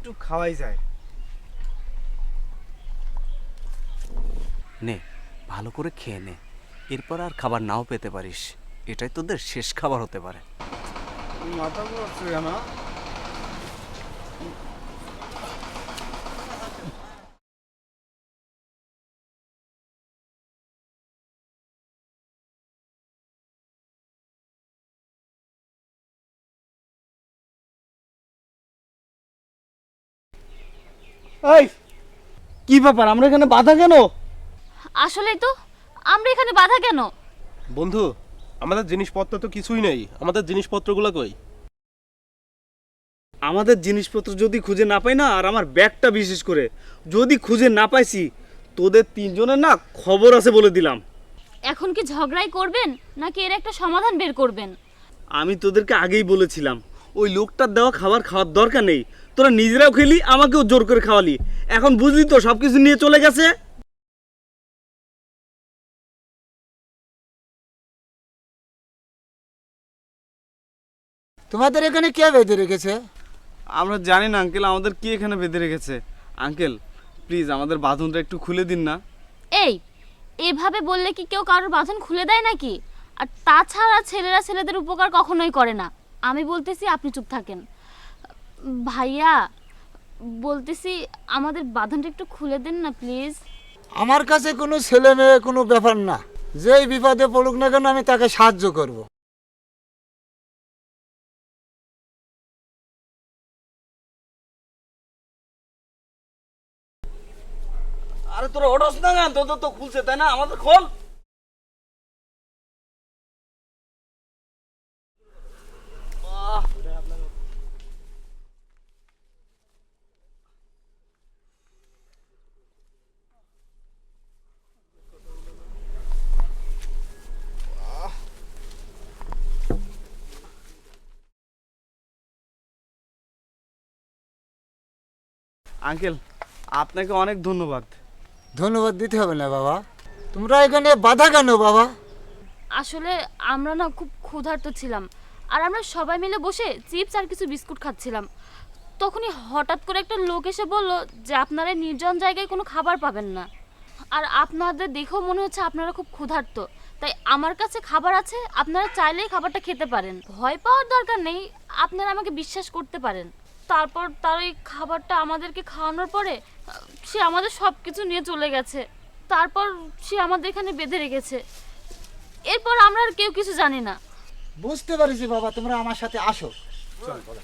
একটু খাওয়াই যায়। নে ভালো করে খেয়ে নে, এরপর আর খাবার নাও পেতে পারিস। এটাই তোদের শেষ খাবার হতে পারে। মাথা ঘুরাচ্ছে কেন? এই কি ব্যাপার, আমরা এখানে বাধা কেন? আসলেই তো, আমরা এখানে বাধা কেন? বন্ধু, আমাদের জিনিসপত্র তো কিছুই নেই। আমাদের জিনিসপত্রগুলো কই? আমাদের জিনিসপত্র যদি খুঁজে না পাই না, আর আমার ব্যাগটা বিশেষ করে যদি খুঁজে না পাইছি, তোদের তিনজনের না খবর আছে বলে দিলাম। এখন কি ঝগড়াই করবেন নাকি এর একটা সমাধান বের করবেন? আমি তোদেরকে আগেই বলেছিলাম ওই লোকটার দেওয়া খাবার খাওয়ার দরকার নেই। তোরা নিজেরাও খেলি, আমাকেও জোর করে খাওয়ালি। এখন বুঝলি তো সব কিছু নিয়ে চলে গেছে। তোমাদের এখানে কে বেঁধে রেখেছে? আমরা জানি না আঙ্কেল, আমাদের কি এখানে বেঁধে রেখেছে। আঙ্কেল প্লিজ আমাদের বাঁধনটা একটু খুলে দিন না। এই এভাবে বললে কি কেউ কারোর বাঁধন খুলে দেয় নাকি? আর তাছাড়া ছেলেরা ছেলেদের উপকার কখনোই করে না। আমি বলতেছি আপনি চুপ থাকেন। ভাইয়া বলতেছি আমাদের বাঁধনটা একটু খুলে দেন না প্লিজ। আমার কাছে কোনো ছেলে মেয়ে কোনো ব্যাপার না। যেই বিপদে পড়ুক না কেন আমি তাকে সাহায্য করব। আরে তোরা ওঠস না কেন? তোদের তো খুলছে তাই না, আমাদের খোল। আঙ্কেল আপনাকে অনেক ধন্যবাদ। ধন্যবাদ দিতে হবে না বাবা। তোমরা এখানে বাধা কেন বাবা? আসলে আমরা না খুব ক্ষুধার্ত ছিলাম, আর আমরা সবাই মিলে বসে চিপস আর কিছু বিস্কুট খাচ্ছিলাম। তখনই হঠাৎ করে একটা লোক এসে বলল যে আপনারা এই নির্জন জায়গায় কোনো খাবার পাবেন না, আর আপনাদের দেখেও মনে হচ্ছে আপনারা খুব ক্ষুধার্ত। তাই আমার কাছে খাবার আছে, আপনারা চাইলেই খাবারটা খেতে পারেন। ভয় পাওয়ার দরকার নেই, আপনারা আমাকে বিশ্বাস করতে পারেন। তারপর তার ওই খাবারটা আমাদেরকে খাওয়ানোর পরে সে আমাদের সব কিছু নিয়ে চলে গেছে। তারপর সে আমাদের এখানে বেঁধে রেখেছে। এরপর আমরা আর কেউ কিছু জানি না। বুঝতে পারছি বাবা, তোমরা আমার সাথে আসো। চল বাবা।